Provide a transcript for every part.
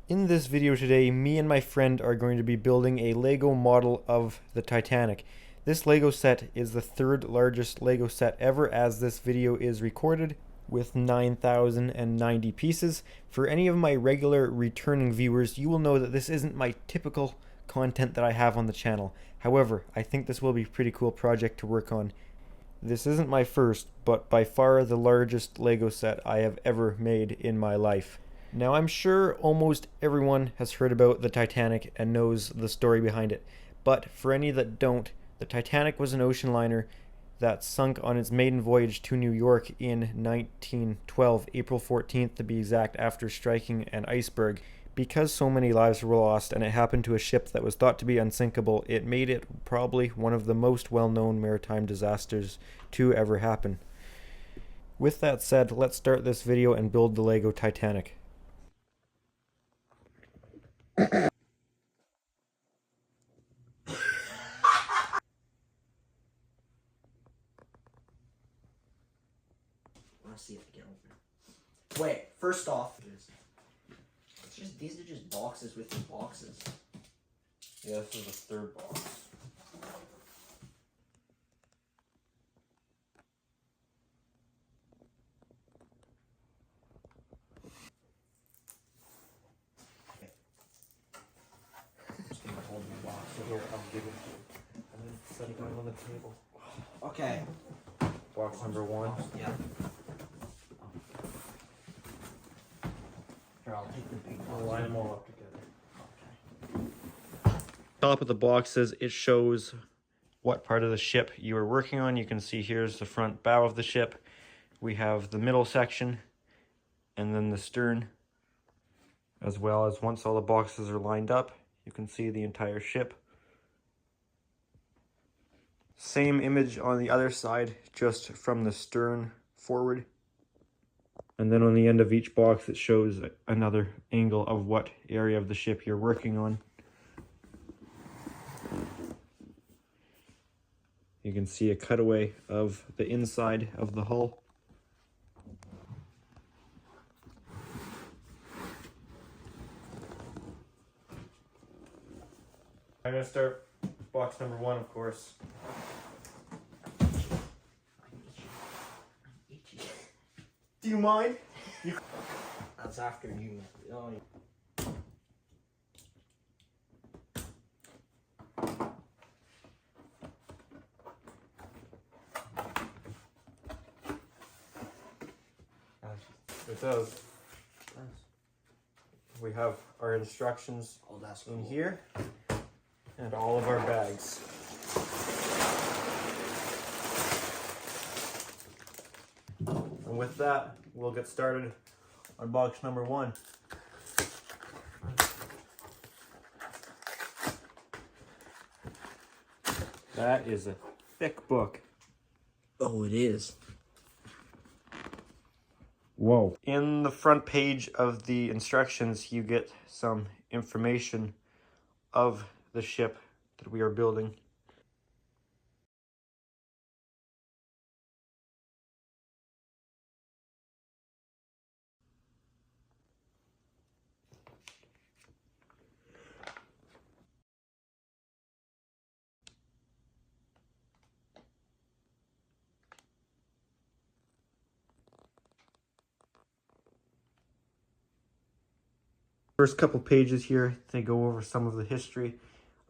In this video today, me and my friend are going to be building a Lego model of the Titanic. This Lego set is the third largest Lego set ever as this video is recorded with 9,090 pieces. For any of my regular returning viewers, you will know that this isn't my typical content that I have on the channel. However, I think this will be a pretty cool project to work on. This isn't my first, but by far the largest Lego set I have ever made in my life. Now, I'm sure almost everyone has heard about the Titanic and knows the story behind it, but for any that don't, the Titanic was an ocean liner that sunk on its maiden voyage to New York in 1912, April 14th to be exact, after striking an iceberg. Because so many lives were lost and it happened to a ship that was thought to be unsinkable, it made it probably one of the most well-known maritime disasters to ever happen. With that said, let's start this video and build the Lego Titanic. Let's see if I can open it. Wait, first off, these are just boxes within boxes. Yeah, this is the third box. Okay. I'm just gonna hold the box. Here, I'll give it to you. And then set it down on the table. Okay. Box number one. Yeah. Here, I'll take the big box. I'll line them all up together. Okay. Top of the boxes, it shows what part of the ship you are working on. You can see here's the front bow of the ship. We have the middle section and then the stern, as well as once all the boxes are lined up, you can see the entire ship. Same image on the other side, just from the stern forward. And then on the end of each box, it shows another angle of what area of the ship you're working on. You can see a cutaway of the inside of the hull. I'm going to start with box number one, of course. Do you mind? That's after you. Oh, It does. We have our instructions oh, that's in cool. here and all of our bags. And with that, we'll get started on box number one. That is a thick book. Oh, it is. Whoa. In the front page of the instructions, you get some information of the ship that we are building. First couple pages here, they go over some of the history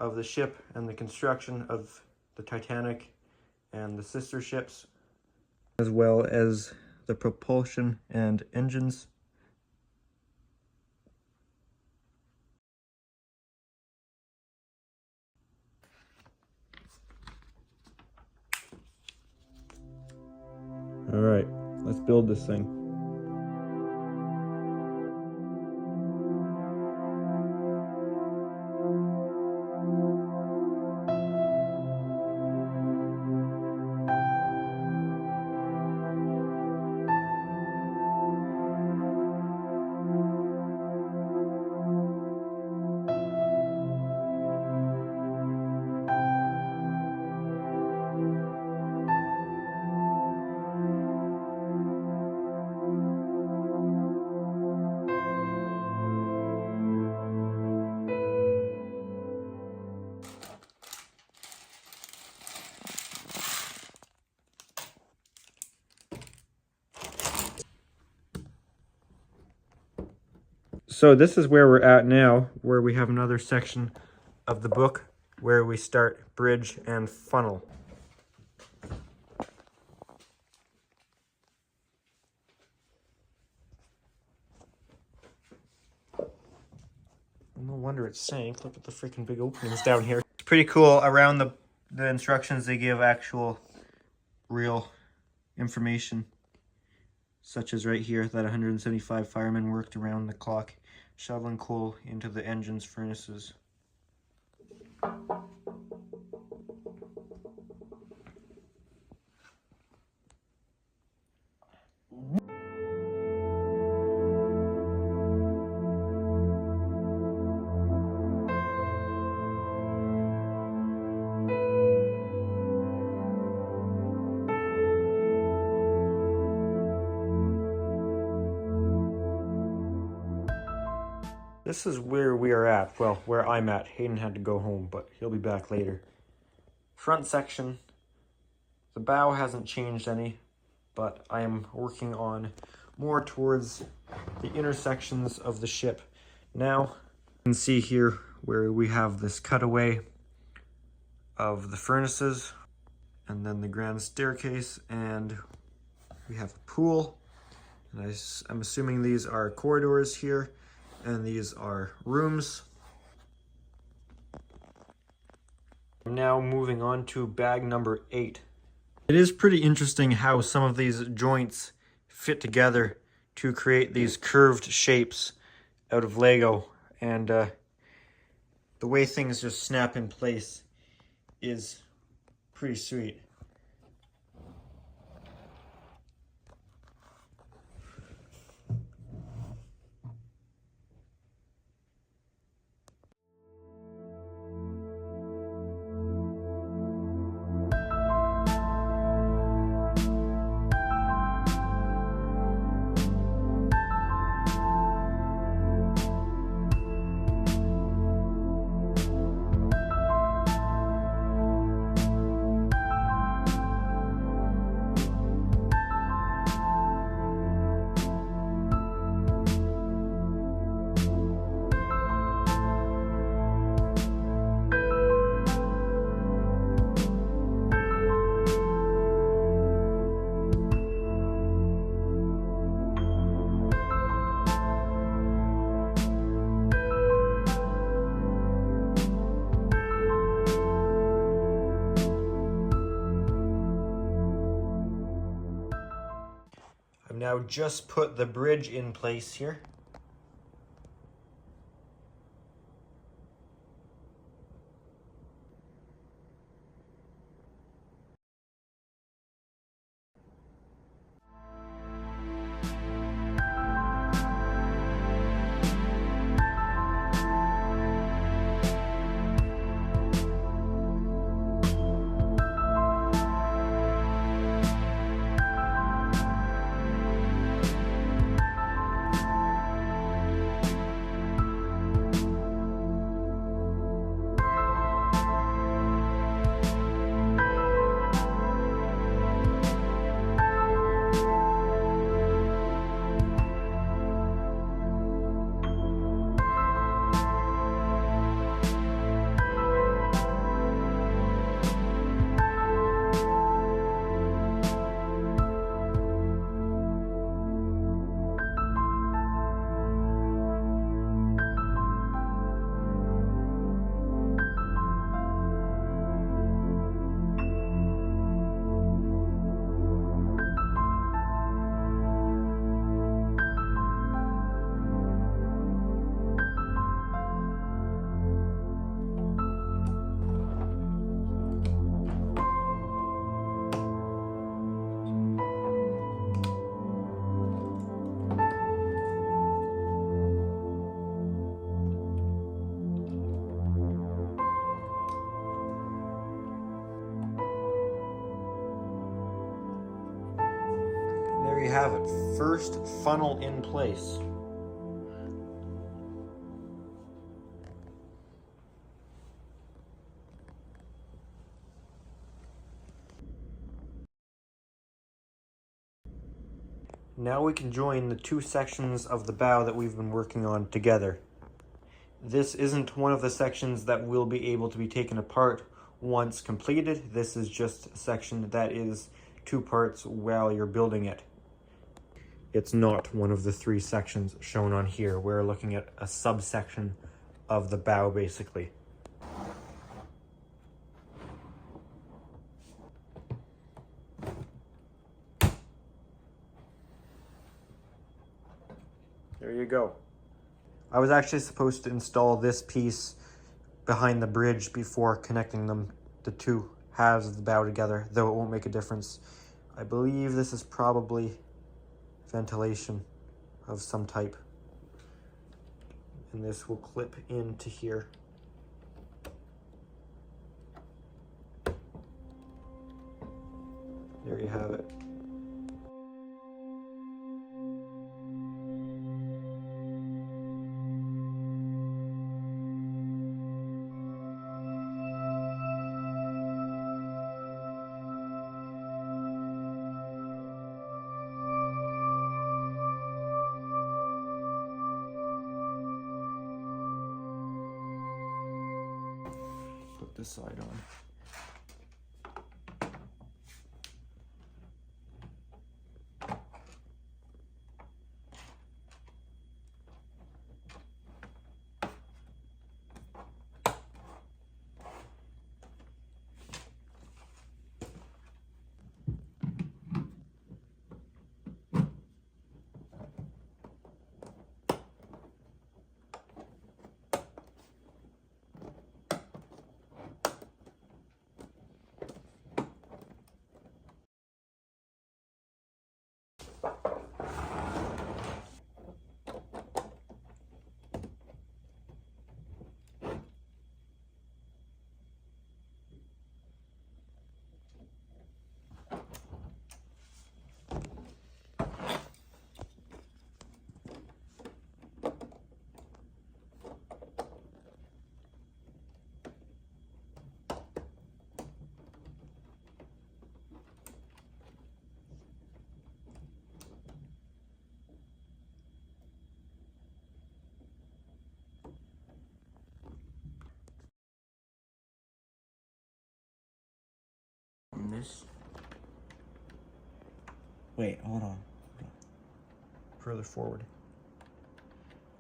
of the ship and the construction of the Titanic and the sister ships, as well as the propulsion and engines. All right, let's build this thing. So this is where we're at now, where we have another section of the book where we start bridge and funnel. No wonder it sank. Look at the freaking big openings down here. It's pretty cool. Around the instructions, they give actual real information, such as right here that 175 firemen worked around the clock shoveling coal into the engine's furnaces. This is where we are at. Well, where I'm at. Hayden had to go home, but he'll be back later. Front section. The bow hasn't changed any, but I am working on more towards the intersections of the ship. Now, you can see here where we have this cutaway of the furnaces, and then the grand staircase, and we have a pool. And I'm assuming these are corridors here, and these are rooms. I'm now moving on to bag number 8. It is pretty interesting how some of these joints fit together to create these curved shapes out of Lego, and the way things just snap in place is pretty sweet. I've now just put the bridge in place here. There you have it, first funnel in place. Now we can join the two sections of the bow that we've been working on together. This isn't one of the sections that will be able to be taken apart once completed. This is just a section that is two parts while you're building it. It's not one of the three sections shown on here. We're looking at a subsection of the bow, basically. There you go. I was actually supposed to install this piece behind the bridge before connecting the two halves of the bow together, though it won't make a difference. I believe this is probably ventilation of some type. And this will clip into here. There you have it. Put this side on. This. Wait, hold on. Further forward.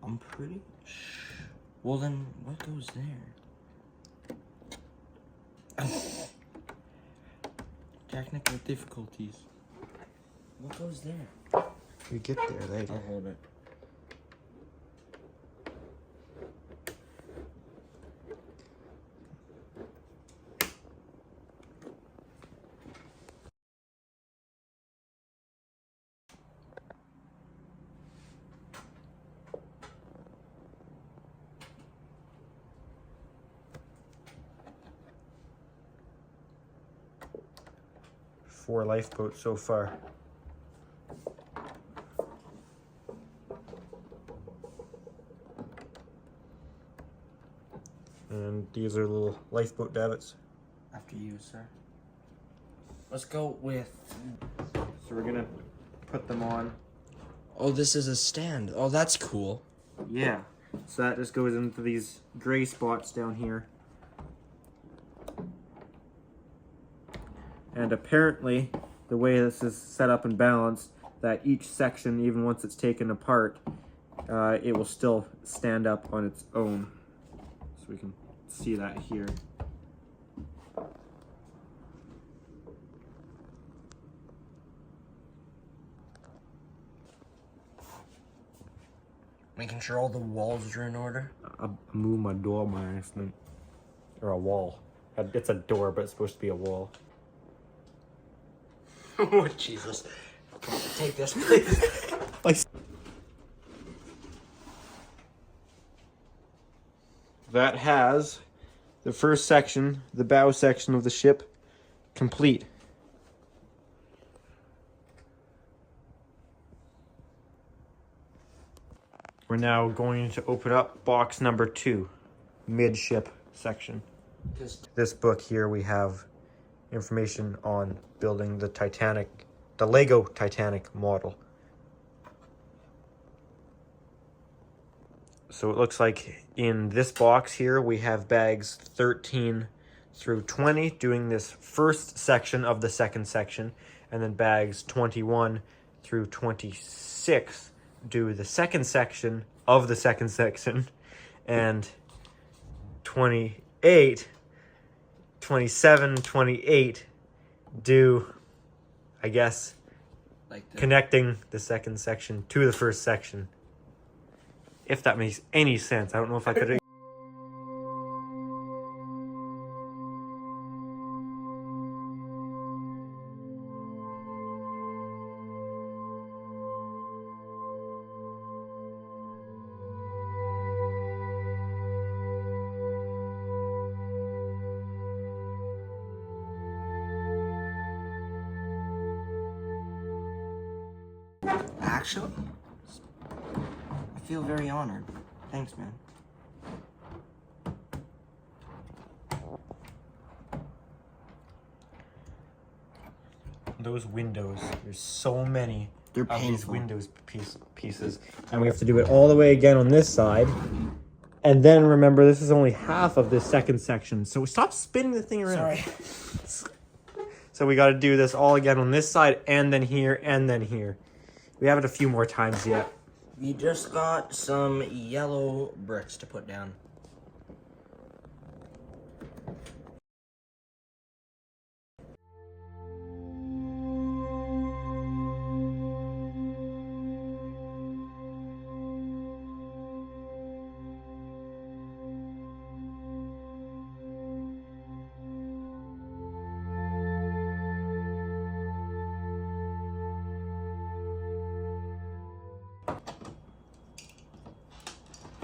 I'm pretty. Well, then what goes there? Technical difficulties. What goes there? You get there later. I'll hold it. Four lifeboats so far. And these are little lifeboat davits. After you, sir. Let's go with. So we're gonna put them on. Oh, this is a stand. Oh, that's cool. Yeah. So that just goes into these gray spots down here. And apparently, the way this is set up and balanced, that each section, even once it's taken apart, it will still stand up on its own. So we can see that here. Making sure all the walls are in order. I moved my door by accident. Or a wall. It's a door, but it's supposed to be a wall. Oh, Jesus. Take this, please. That has the first section, the bow section of the ship, complete. We're now going to open up box number 2, midship section. This book here we have information on building the Titanic, the Lego Titanic model. So it looks like in this box here, we have bags 13 through 20 doing this first section of the second section, and then bags 21 through 26 do the second section of the second section, and 28, 27, 28 do, I guess, like connecting the second section to the first section. If that makes any sense. I don't know if I could. Actually, I feel very honored. Thanks, man. Those windows, there's so many They're of these painful. windows pieces, and we have to do it all the way again on this side. And then remember, this is only half of this second section, so stop spinning the thing around. Sorry. So we got to do this all again on this side, and then here, and then here. We have it a few more times yet. We just got some yellow bricks to put down.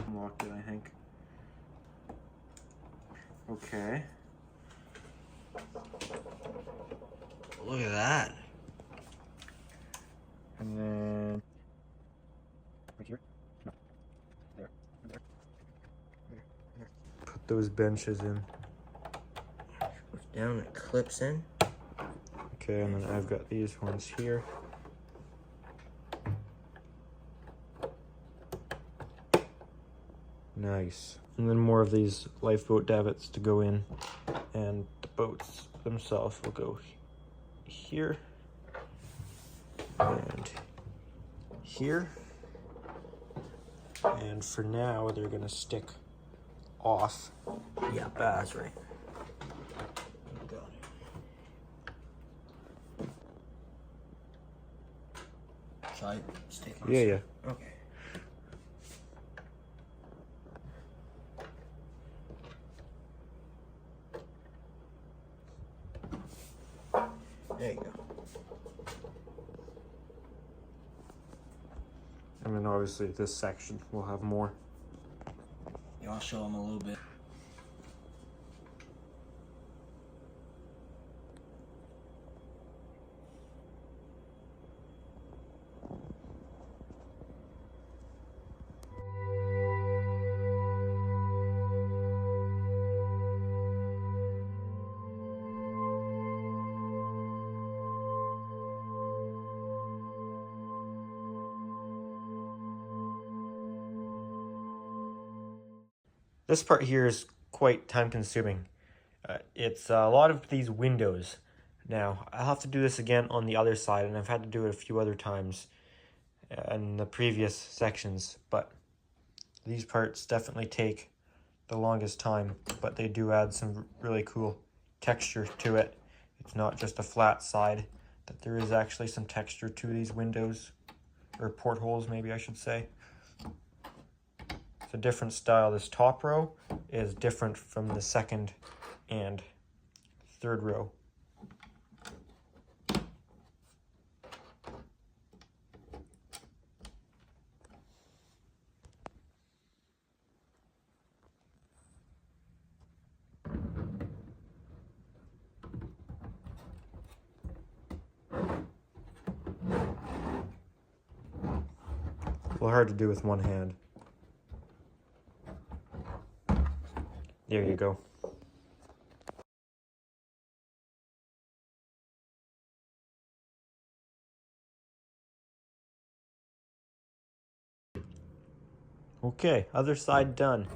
Unlocked it, I think. Okay. Look at that. And then right here. No. There. There. There. Put those benches in. Goes down, it clips in. Okay, and then I've got these ones here. Nice. And then more of these lifeboat davits to go in, and the boats themselves will go here and here. And for now, they're gonna stick off. Yeah, that's right. Got it. Shall I stick on? Yeah. Okay. There you go. And then obviously this section will have more. Yeah, I'll show them a little bit. This part here is quite time consuming. It's a lot of these windows. Now, I'll have to do this again on the other side, and I've had to do it a few other times in the previous sections, but these parts definitely take the longest time, but they do add some really cool texture to it. It's not just a flat side, that there is actually some texture to these windows, or portholes maybe I should say. It's a different style. This top row is different from the second and third row. A little hard to do with one hand. There you go. Okay, other side done.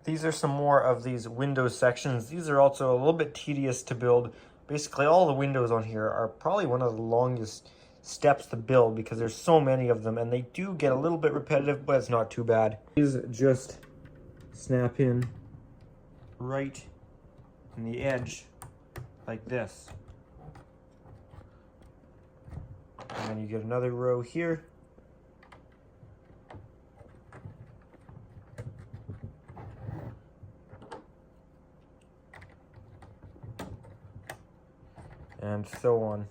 These are some more of these window sections. These are also a little bit tedious to build. Basically, all the windows on here are probably one of the longest steps to build because there's so many of them, and they do get a little bit repetitive, but it's not too bad. These just snap in right in the edge like this. And then you get another row here. And so on.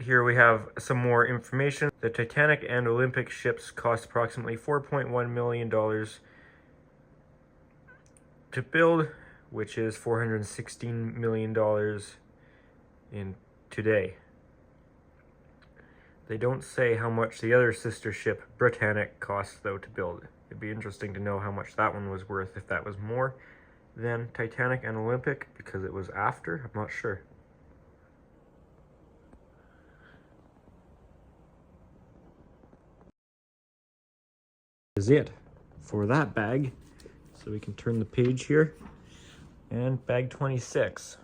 Here we have some more information. The Titanic and Olympic ships cost approximately $4.1 million to build, which is $416 million in today. They don't say how much the other sister ship, Britannic, costs though to build. It'd be interesting to know how much that one was worth, if that was more than Titanic and Olympic, because it was after. I'm not sure. Is it for that bag. So we can turn the page here. And bag 26.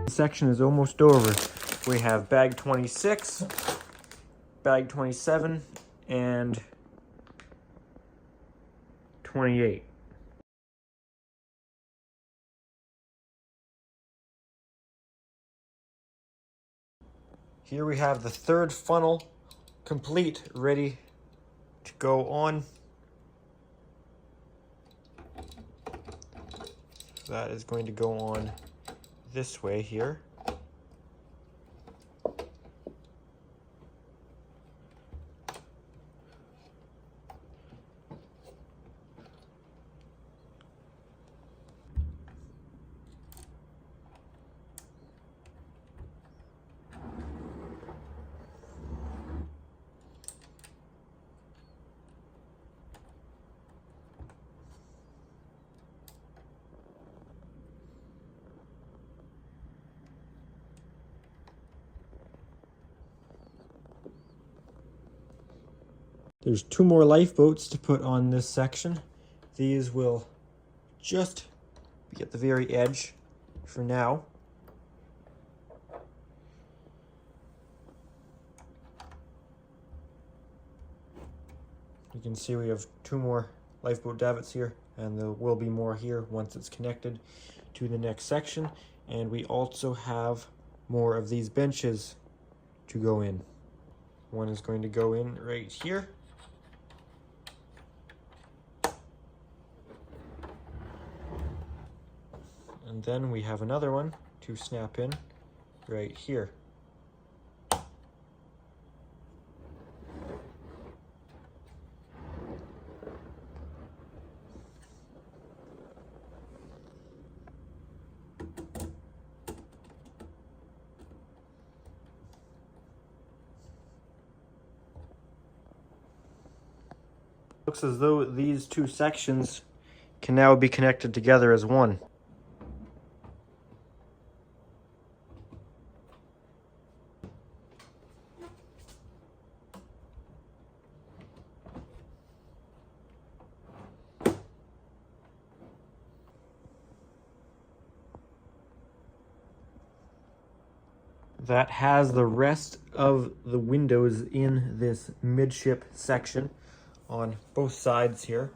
Section is almost over. We have bag 26, bag 27, and 28. Here we have the third funnel complete, ready to go on. That is going to go on this way here. There's 2 more lifeboats to put on this section. These will just be at the very edge for now. You can see we have 2 more lifeboat davits here, and there will be more here once it's connected to the next section. And we also have more of these benches to go in. One is going to go in right here. And then we have another one to snap in right here. Looks as though these 2 sections can now be connected together as one. That has the rest of the windows in this midship section on both sides here.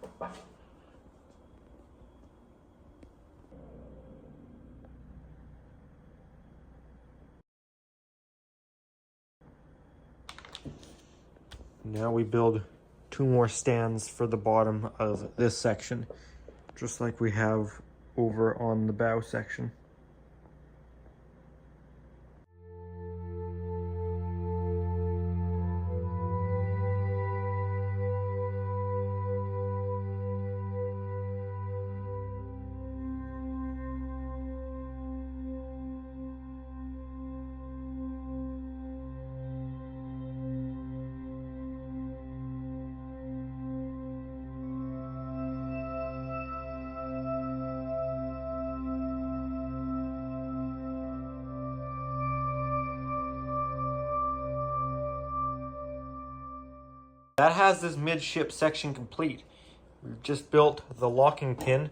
Now we build 2 more stands for the bottom of this section, just like we have over on the bow section. That has this midship section complete. We've just built the locking pin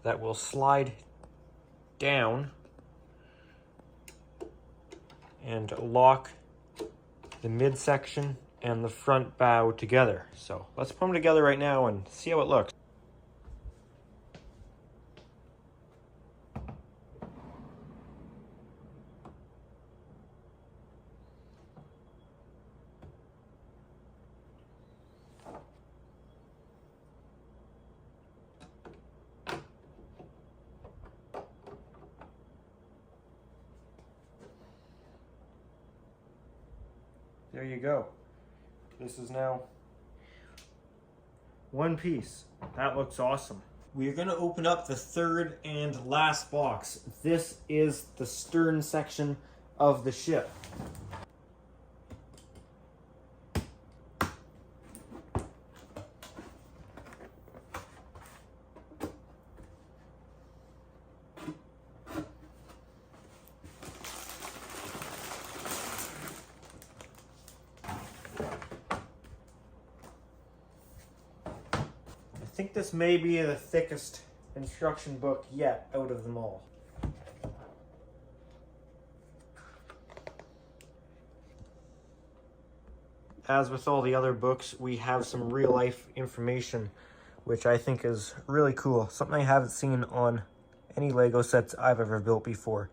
that will slide down and lock the midsection and the front bow together. So let's put them together right now and see how it looks. There you go. This is now one piece. That looks awesome. We're going to open up the third and last box. This is the stern section of the ship. I think this may be the thickest instruction book yet out of them all. As with all the other books, we have some real life information, which I think is really cool. Something I haven't seen on any Lego sets I've ever built before.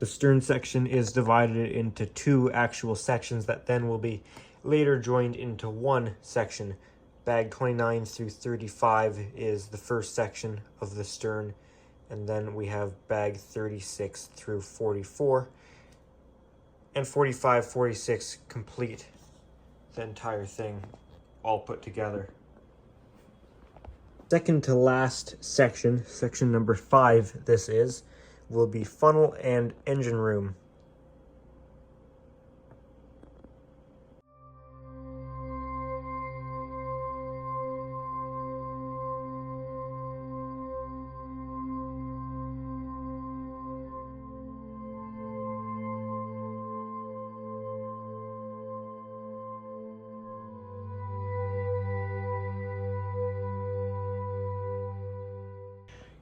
The stern section is divided into 2 actual sections that then will be later joined into one section. Bag 29 through 35 is the first section of the stern, and then we have bag 36 through 44, and 45, 46 complete the entire thing all put together. Second to last section, section number 5 this is, will be funnel and engine room.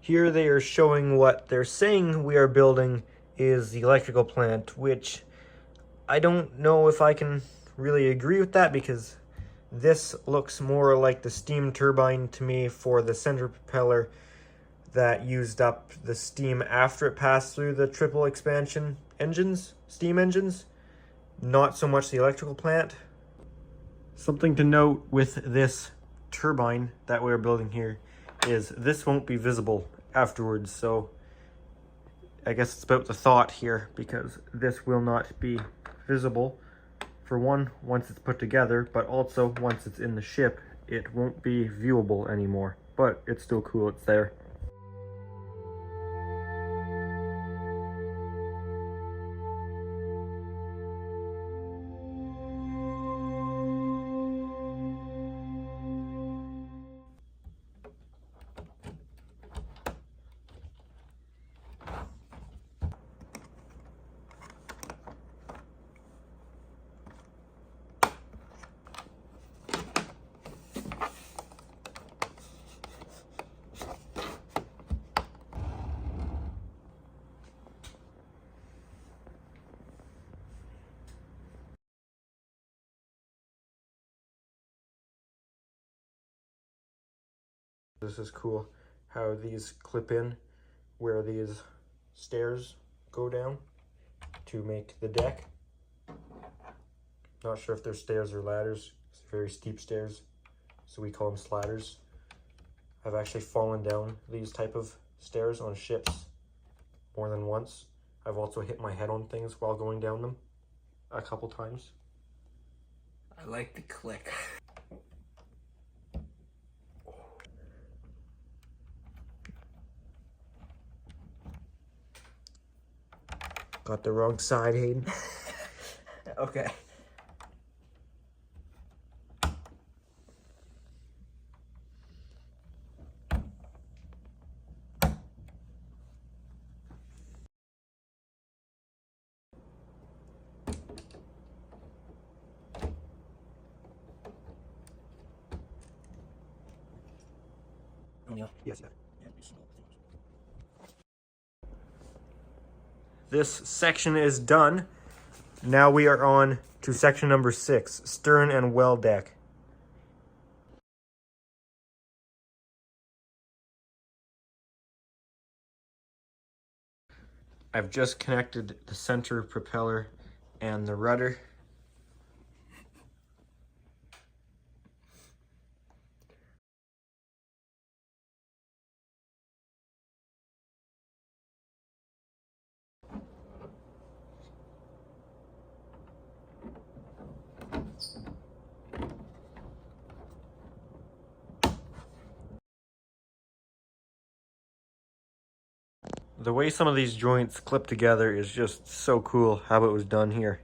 Here they are showing what they're saying we are building is the electrical plant, which I don't know if I can really agree with that, because this looks more like the steam turbine to me for the center propeller that used up the steam after it passed through the triple expansion engines, steam engines, not so much the electrical plant. Something to note with this turbine that we're building here is this won't be visible afterwards, so I guess it's about the thought here, because this will not be visible, for one, once it's put together, but also once it's in the ship, it won't be viewable anymore, but it's still cool it's there. This is cool how these clip in where these stairs go down to make the deck. Not sure if they're stairs or ladders. It's very steep stairs, so we call them sladders. I've actually fallen down these type of stairs on ships more than once. I've also hit my head on things while going down them a couple times. I like the click. Got the wrong side, Hayden. Okay. Yes, This section is done. Now we are on to section number 6, stern and well deck. I've just connected the center propeller and the rudder. The way some of these joints clip together is just so cool how it was done here.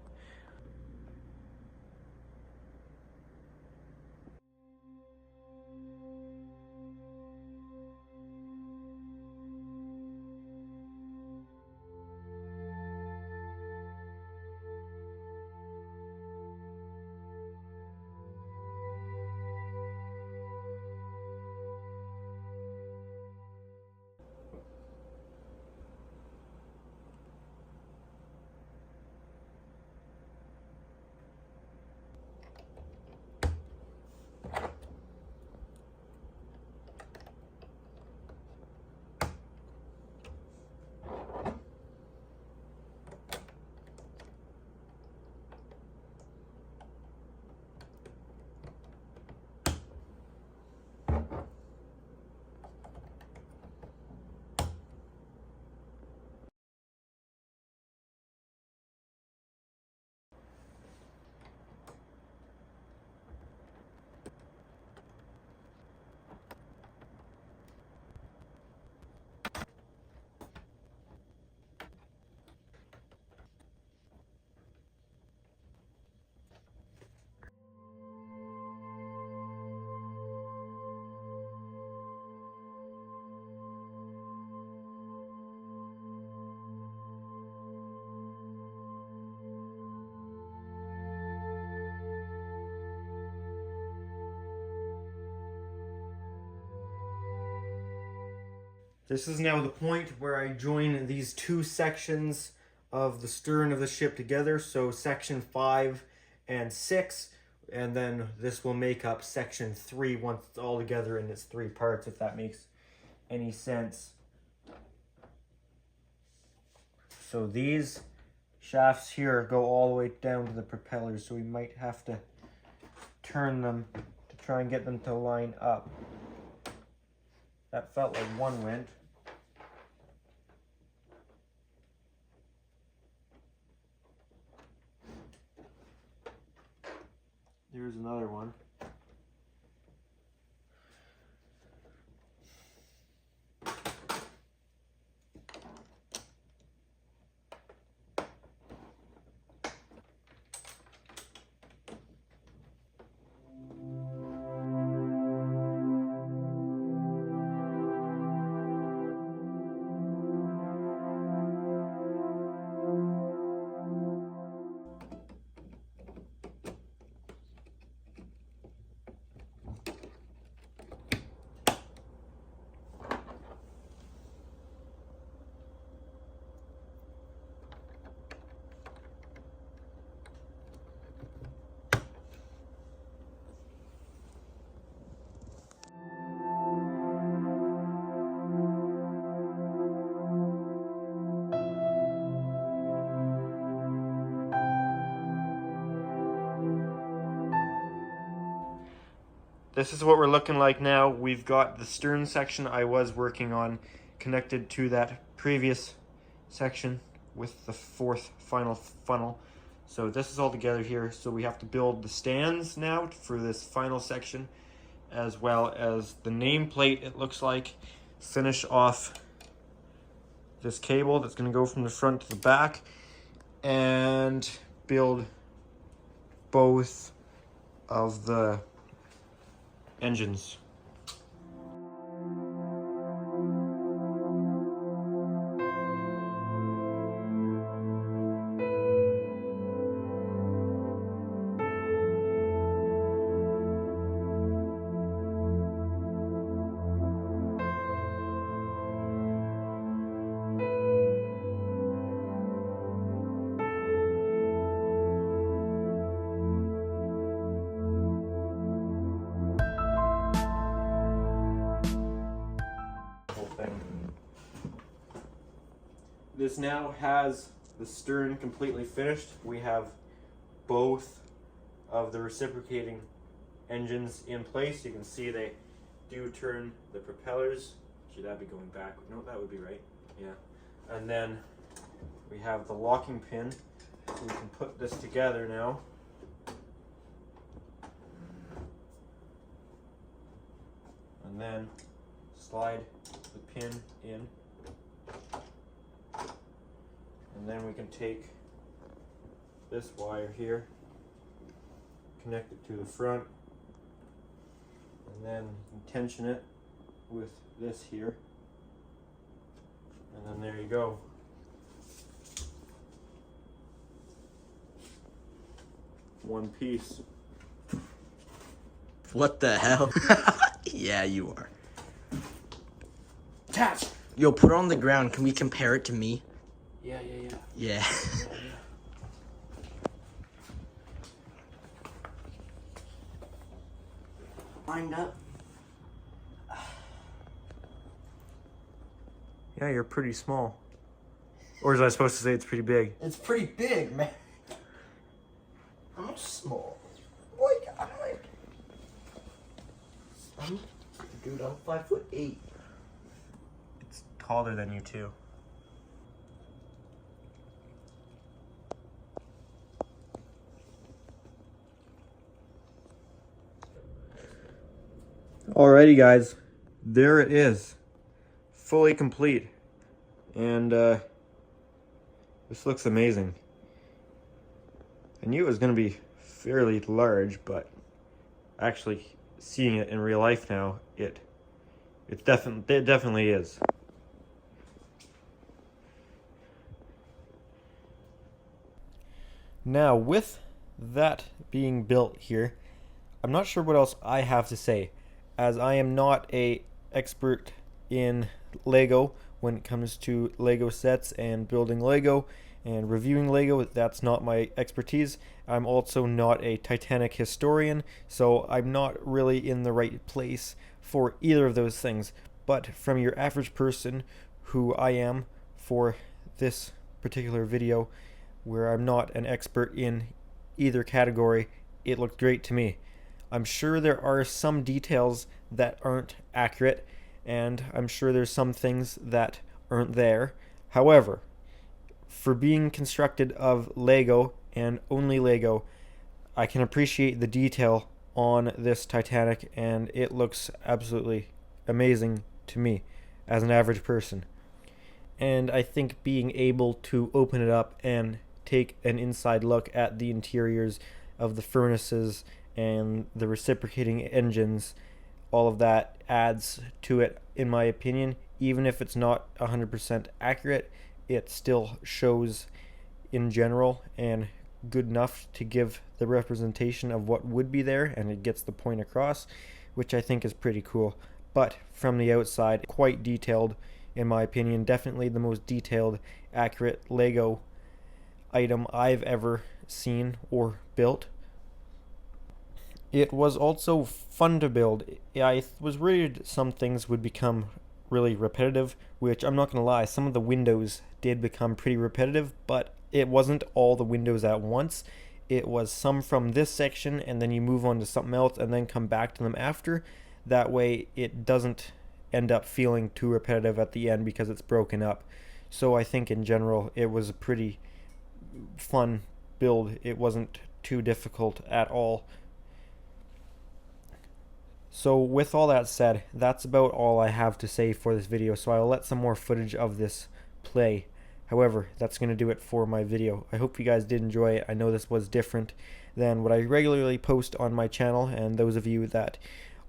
This is now the point where I join these two sections of the stern of the ship together. So section 5 and 6, and then this will make up section 3 once it's all together in its 3 parts, if that makes any sense. So these shafts here go all the way down to the propellers, so we might have to turn them to try and get them to line up. That felt like one went. Here's another one. this is what we're looking like now. We've got the stern section I was working on connected to that previous section with the fourth final funnel. So this is all together here. So we have to build the stands now for this final section, as well as the nameplate, it looks like. Finish off this cable that's going to go from the front to the back, and build both of the engines. This now has the stern completely finished. We have both of the reciprocating engines in place. You can see they do turn the propellers. Should that be going back? No, that would be right. Yeah. And then we have the locking pin. So we can put this together now. And then slide the pin in. And then we can take this wire here, connect it to the front, and then tension it with this here. And then there you go. One piece. What the hell? Yeah, you are. Catch! Yo, put it on the ground. Can we compare it to me? Yeah. Yeah. Lined up. Yeah, you're pretty small. Or was I supposed to say it's pretty big? It's pretty big, man. I'm small. Like, dude, I'm 5'8". It's taller than you too. Alrighty guys, there it is, fully complete, and this looks amazing. I knew it was going to be fairly large, but actually seeing it in real life now, it definitely is. Now with that being built here, I'm not sure what else I have to say, as I am not an expert in Lego when it comes to Lego sets and building Lego and reviewing Lego. That's not my expertise. I'm also not a Titanic historian, so I'm not really in the right place for either of those things. But from your average person, who I am for this particular video, where I'm not an expert in either category, it looked great to me. I'm sure there are some details that aren't accurate, and I'm sure there's some things that aren't there. However, for being constructed of Lego and only Lego, I can appreciate the detail on this Titanic, and it looks absolutely amazing to me as an average person. And I think being able to open it up and take an inside look at the interiors of the furnaces and the reciprocating engines, all of that adds to it, in my opinion. Even if it's not 100% accurate, it still shows in general and good enough to give the representation of what would be there, and it gets the point across, which I think is pretty cool. But from the outside, quite detailed, in my opinion. Definitely the most detailed, accurate Lego item I've ever seen or built. It was also fun to build. I was worried some things would become really repetitive, which I'm not going to lie, some of the windows did become pretty repetitive, but it wasn't all the windows at once. it was some from this section and then you move on to something else and then come back to them after. That way it doesn't end up feeling too repetitive at the end because it's broken up. So I think in general it was a pretty fun build. It wasn't too difficult at all. So with all that said, that's about all I have to say for this video, so I'll let some more footage of this play. However, that's going to do it for my video. I hope you guys did enjoy it. I know this was different than what I regularly post on my channel, and those of you that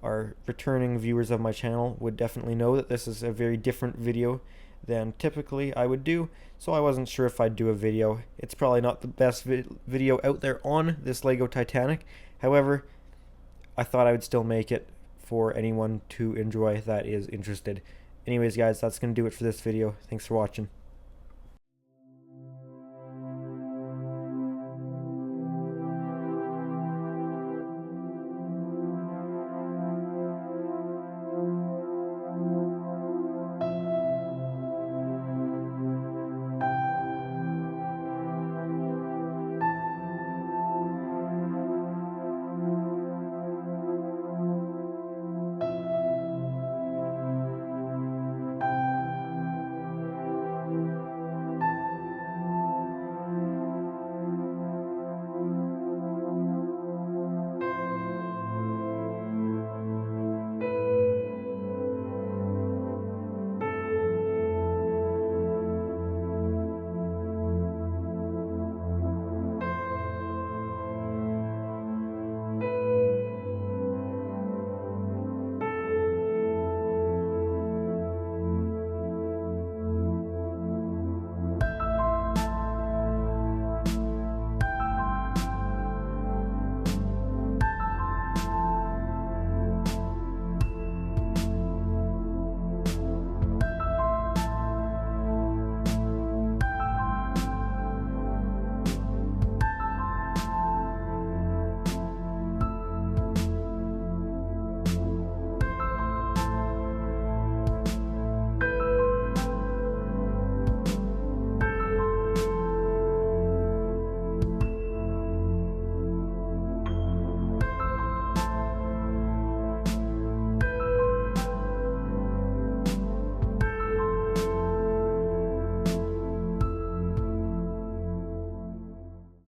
are returning viewers of my channel would definitely know that this is a very different video than typically I would do, so I wasn't sure if I'd do a video. It's probably not the best video out there on this Lego Titanic. However, I thought I would still make it for anyone to enjoy that is interested. Anyways guys, that's going to do it for this video. Thanks for watching.